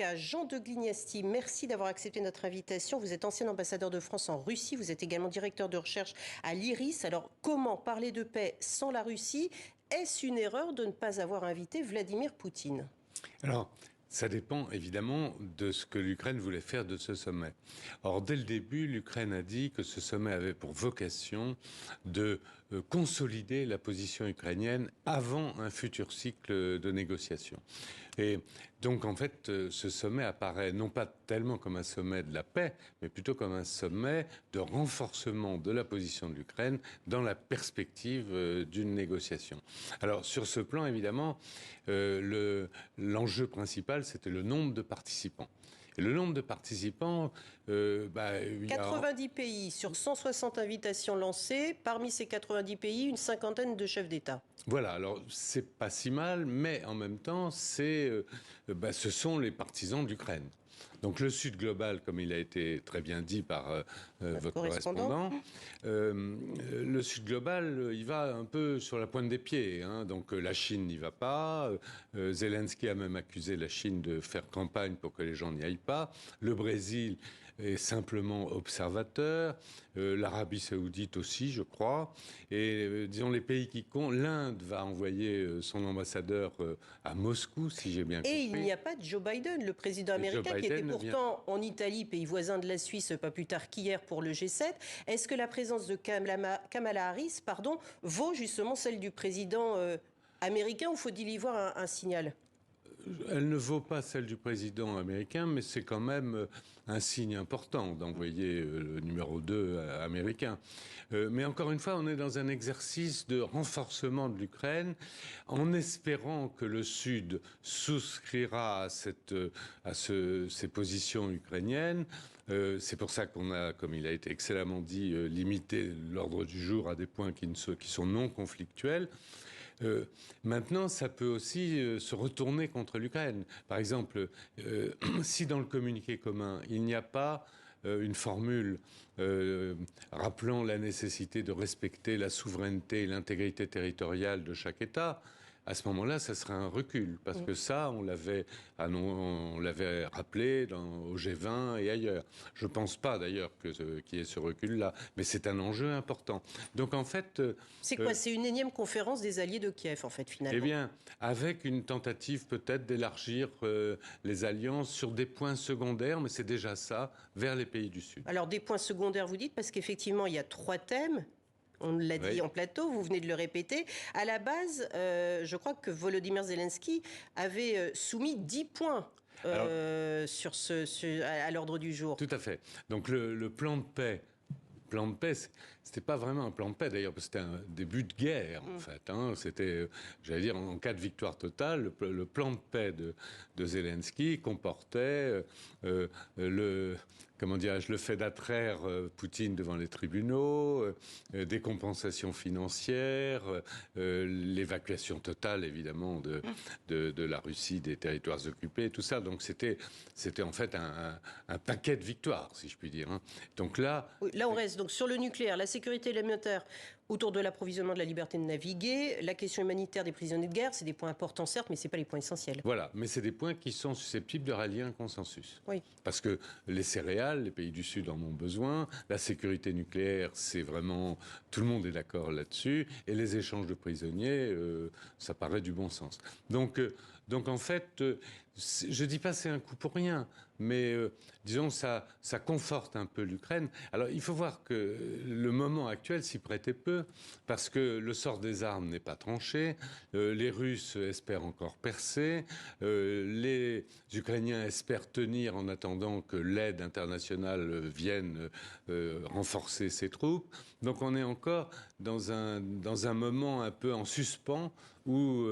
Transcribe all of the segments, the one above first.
cas, Jean de Glignasti, merci d'avoir accepté notre invitation. Vous êtes ancien ambassadeur de France en Russie, vous êtes également directeur de recherche à l'IRIS. Alors, comment parler de paix sans la Russie? Est-ce une erreur de ne pas avoir invité Vladimir Poutine? Alors, ça dépend évidemment de ce que l'Ukraine voulait faire de ce sommet. Or, dès le début, l'Ukraine a dit que ce sommet avait pour vocation de consolider la position ukrainienne avant un futur cycle de négociations. Et donc, en fait, ce sommet apparaît non pas tellement comme un sommet de la paix, mais plutôt comme un sommet de renforcement de la position de l'Ukraine dans la perspective d'une négociation. Alors, sur ce plan, évidemment, l'enjeu principal, c'était le nombre de participants. Et le nombre de participants... 90 pays sur 160 invitations lancées. Parmi ces 90 pays, une cinquantaine de chefs d'État. Voilà, alors c'est pas si mal, mais en même temps, ce sont les partisans de l'Ukraine. Donc le Sud global, comme il a été très bien dit par votre correspondant, le Sud global, il va un peu sur la pointe des pieds. Hein. Donc la Chine n'y va pas. Zelensky a même accusé la Chine de faire campagne pour que les gens n'y aillent pas. Le Brésil est simplement observateur. L'Arabie saoudite aussi, je crois. Et disons les pays qui comptent, l'Inde va envoyer son ambassadeur à Moscou, si j'ai bien compris. Et il n'y a pas de Joe Biden, le président américain, qui était pourtant en Italie, pays voisin de la Suisse, pas plus tard qu'hier pour le G7. Est-ce que la présence de Kamala Harris, vaut justement celle du président américain, ou faut-il y voir un signal ? Elle ne vaut pas celle du président américain, mais c'est quand même un signe important d'envoyer le numéro 2 américain. Mais encore une fois, on est dans un exercice de renforcement de l'Ukraine, en espérant que le Sud souscrira à ces positions ukrainiennes. C'est pour ça qu'on a, comme il a été excellemment dit, limité l'ordre du jour à des points qui sont non conflictuels. Maintenant, ça peut aussi se retourner contre l'Ukraine. Par exemple, si dans le communiqué commun, il n'y a pas une formule rappelant la nécessité de respecter la souveraineté et l'intégrité territoriale de chaque État, à ce moment-là, ça serait un recul, parce que ça, on l'avait rappelé au G20 et ailleurs. Je ne pense pas d'ailleurs qu'il y ait ce recul-là, mais c'est un enjeu important. Donc en fait... c'est quoi? C'est une énième conférence des alliés de Kiev, en fait, finalement? Eh bien, avec une tentative peut-être d'élargir les alliances sur des points secondaires, mais c'est déjà ça, vers les pays du Sud. Alors des points secondaires, vous dites, parce qu'effectivement, il y a 3 thèmes. On l'a dit en plateau, vous venez de le répéter. À la base, je crois que Volodymyr Zelensky avait soumis 10 points à l'ordre du jour. Tout à fait. Donc le plan de paix... plan de paix, c'était pas vraiment un plan de paix d'ailleurs, parce que c'était un début de guerre en fait. Hein. C'était, j'allais dire, en cas de victoire totale, le plan de paix de Zelensky comportait le fait d'attraire Poutine devant les tribunaux, des compensations financières, l'évacuation totale évidemment de la Russie des territoires occupés, tout ça. Donc c'était en fait un paquet de victoires, si je puis dire. Hein. Donc là on reste donc sur le nucléaire, la sécurité alimentaire, autour de l'approvisionnement de la liberté de naviguer, la question humanitaire des prisonniers de guerre, c'est des points importants certes, mais c'est pas les points essentiels. Voilà, mais c'est des points qui sont susceptibles de rallier un consensus. Oui. Parce que les céréales, les pays du Sud en ont besoin, la sécurité nucléaire, c'est vraiment... tout le monde est d'accord là-dessus, et les échanges de prisonniers, ça paraît du bon sens. Donc en fait, je dis pas c'est un coup pour rien, mais disons ça conforte un peu l'Ukraine. Alors il faut voir que le moment actuel s'y prêtait peu, parce que le sort des armes n'est pas tranché, les Russes espèrent encore percer, les Ukrainiens espèrent tenir en attendant que l'aide internationale vienne renforcer ses troupes. Donc on est encore dans un moment un peu en suspens où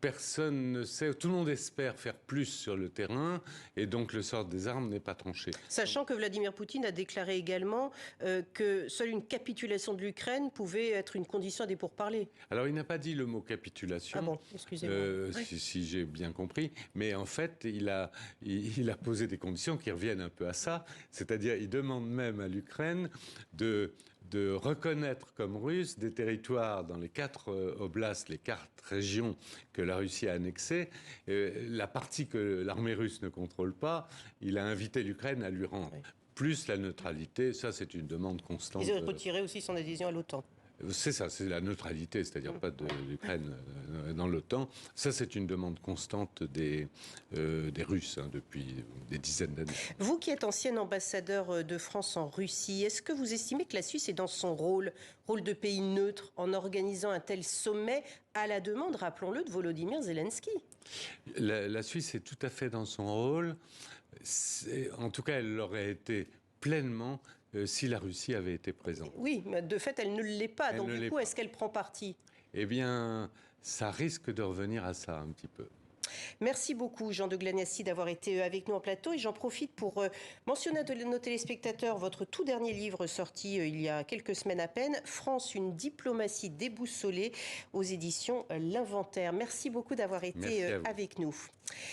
personne ne sait, tout le monde espère faire plus sur le terrain, et donc le sort des armes n'est pas tranché. Sachant que Vladimir Poutine a déclaré également que seule une capitulation de l'Ukraine pouvait être une condition à des pourparlers. Alors il n'a pas dit le mot capitulation. Ah bon, excusez-moi. Si j'ai bien compris, mais en fait il a posé des conditions qui reviennent un peu à ça, c'est-à-dire il demande même à l'Ukraine de de reconnaître comme russes des territoires dans les 4 oblasts, les 4 régions que la Russie a annexées. La partie que l'armée russe ne contrôle pas, il a invité l'Ukraine à lui rendre. Oui. Plus la neutralité, ça c'est une demande constante. Ils ont retiré aussi son adhésion à l'OTAN. C'est ça, c'est la neutralité, c'est-à-dire pas de l'Ukraine dans l'OTAN. Ça, c'est une demande constante des Russes depuis des dizaines d'années. Vous qui êtes ancien ambassadeur de France en Russie, est-ce que vous estimez que la Suisse est dans son rôle de pays neutre en organisant un tel sommet à la demande, rappelons-le, de Volodymyr Zelensky? La Suisse est tout à fait dans son rôle. En tout cas, elle l'aurait été pleinement si la Russie avait été présente. Oui, mais de fait, elle ne l'est pas. Donc du coup, est-ce qu'elle prend parti? Eh bien, ça risque de revenir à ça un petit peu. Merci beaucoup, Jean de Glanassi, d'avoir été avec nous en plateau. Et j'en profite pour mentionner à nos téléspectateurs votre tout dernier livre sorti il y a quelques semaines à peine, France, une diplomatie déboussolée, aux éditions L'Inventaire. Merci beaucoup d'avoir été avec nous.